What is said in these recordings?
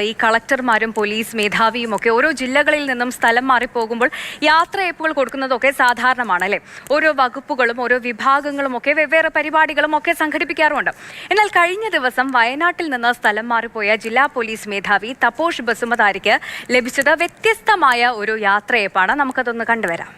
ഈ കളക്ടർമാരും പോലീസ് മേധാവിയും ഒക്കെ ഓരോ ജില്ലകളിൽ നിന്നും സ്ഥലം മാറിപ്പോകുമ്പോൾ യാത്രയയപ്പുകൾ കൊടുക്കുന്നതൊക്കെ സാധാരണമാണ് അല്ലേ? ഓരോ വകുപ്പുകളും ഓരോ വിഭാഗങ്ങളും ഒക്കെ വെവ്വേറെ പരിപാടികളും ഒക്കെ സംഘടിപ്പിക്കാറുണ്ട്. എന്നാൽ കഴിഞ്ഞ ദിവസം വയനാട്ടിൽ നിന്ന് സ്ഥലം മാറിപ്പോയ ജില്ലാ പോലീസ് മേധാവി തപോഷ് ബസുമതാരിക്ക് ലഭിച്ചത് വ്യത്യസ്തമായ ഒരു യാത്രയയപ്പാണ്. നമുക്കതൊന്ന് കണ്ടുവരാം.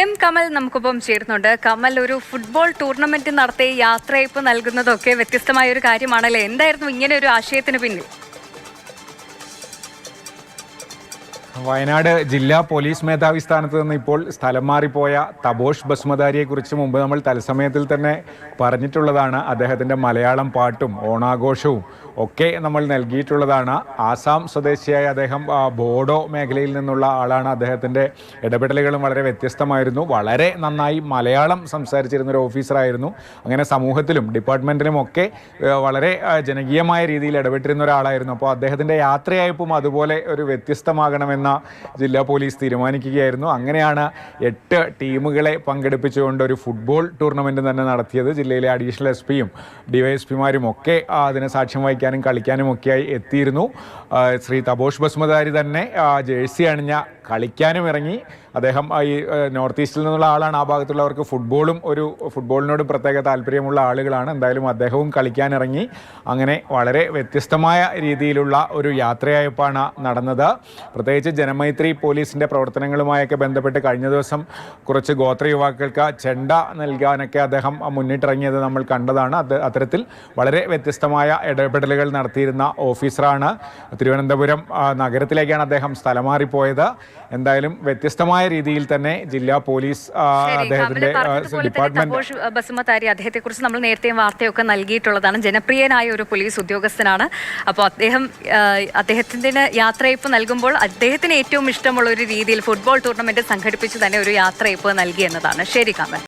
എം കമൽ നമുക്കൊപ്പം ചേരുന്നുണ്ട്. കമൽ, ഒരു ഫുട്ബോൾ ടൂർണമെന്റ് നടത്തി യാത്രയയപ്പ് നൽകുന്നതൊക്കെ വ്യത്യസ്തമായ ഒരു കാര്യമാണല്ലേ? എന്തായിരുന്നു ഇങ്ങനെ ഒരു ആശയത്തിന് പിന്നിൽ? വയനാട് ജില്ലാ പോലീസ് മേധാവി സ്ഥാനത്ത് നിന്ന് ഇപ്പോൾ സ്ഥലം മാറിപ്പോയ തപോഷ് ബസുമതാരിയെ കുറിച്ച് മുമ്പ് നമ്മൾ തത്സമയത്തിൽ തന്നെ പറഞ്ഞിട്ടുള്ളതാണ്. അദ്ദേഹത്തിൻ്റെ മലയാളം പാട്ടും ഓണാഘോഷവും ഒക്കെ നമ്മൾ നൽകിയിട്ടുള്ളതാണ്. ആസാം സ്വദേശിയായ അദ്ദേഹം ബോഡോ മേഖലയിൽ നിന്നുള്ള ആളാണ്. അദ്ദേഹത്തിൻ്റെ ഇടപെടലുകളും വളരെ വ്യത്യസ്തമായിരുന്നു. വളരെ നന്നായി മലയാളം സംസാരിച്ചിരുന്നൊരു ഓഫീസറായിരുന്നു. അങ്ങനെ സമൂഹത്തിലും ഡിപ്പാർട്ട്മെൻറ്റിലും ഒക്കെ വളരെ ജനകീയമായ രീതിയിൽ ഇടപെട്ടിരുന്ന ഒരാളായിരുന്നു. അപ്പോൾ അദ്ദേഹത്തിൻ്റെ യാത്രയയപ്പും അതുപോലെ ഒരു വ്യത്യസ്തമാകണമെന്ന് ജില്ലാ പോലീസ് തീരുമാനിക്കുകയായിരുന്നു. അങ്ങനെയാണ് 8 ടീമുകളെ പങ്കെടുപ്പിച്ചുകൊണ്ട് ഒരു ഫുട്ബോൾ ടൂർണമെന്റ് തന്നെ നടത്തിയത്. ജില്ലയിലെ അഡീഷണൽ എസ്.പിയും ഡിവൈഎസ്പിമാരും ഒക്കെ അതിന് സാക്ഷ്യം വഹിക്കാനും കളിക്കാനും ഒക്കെയായി എത്തിയിരുന്നു. ശ്രീ തപോഷ് ബസുമതാരി തന്നെ ജേഴ്സി അണിഞ്ഞ കളിക്കാനും ഇറങ്ങി. അദ്ദേഹം ഈ നോർത്ത് ഈസ്റ്റിൽ നിന്നുള്ള ആളാണ്. ആ ഭാഗത്തുള്ളവർക്ക് ഫുട്ബോളിനോട് പ്രത്യേക താല്പര്യമുള്ള ആളുകളാണ്. എന്തായാലും അദ്ദേഹവും കളിക്കാനിറങ്ങി. അങ്ങനെ വളരെ വ്യത്യസ്തമായ രീതിയിലുള്ള ഒരു യാത്രയയപ്പാണ് നടന്നത്. പ്രത്യേകിച്ച് ജനമൈത്രി പോലീസിൻ്റെ പ്രവർത്തനങ്ങളുമായൊക്കെ ബന്ധപ്പെട്ട് കഴിഞ്ഞ ദിവസം കുറച്ച് ഗോത്ര യുവാക്കൾക്ക് ചെണ്ട നൽകാനൊക്കെ അദ്ദേഹം മുന്നിട്ടിറങ്ങിയത് നമ്മൾ കണ്ടതാണ്. അത്തരത്തിൽ വളരെ വ്യത്യസ്തമായ ഇടപെടലുകൾ നടത്തിയിരുന്ന ഓഫീസറാണ്. തിരുവനന്തപുരം നഗരത്തിലേക്കാണ് അദ്ദേഹം സ്ഥലം മാറിപ്പോയത്. എന്തായാലും വ്യത്യസ്തമായ രീതിയിൽ തന്നെ ജില്ലാ പോലീസ് അദ്ദേഹത്തിന്റെ ഡിപ്പാർട്ട്മെന്റ് ബസുമതാരി, അദ്ദേഹത്തെ കുറിച്ച് നമ്മൾ നേരത്തെയും വാർത്തയൊക്കെ നൽകിയിട്ടുള്ളതാണ്. ജനപ്രിയനായ ഒരു പോലീസ് ഉദ്യോഗസ്ഥനാണ്. അപ്പോൾ അദ്ദേഹത്തിന് യാത്രയയപ്പ് നൽകുമ്പോൾ അദ്ദേഹത്തിന് ഏറ്റവും ഇഷ്ടമുള്ള ഒരു രീതിയിൽ ഫുട്ബോൾ ടൂർണമെന്റ് സംഘടിപ്പിച്ച് തന്നെ ഒരു യാത്രയയപ്പ് നൽകി എന്നതാണ്. ശരി കമൽ.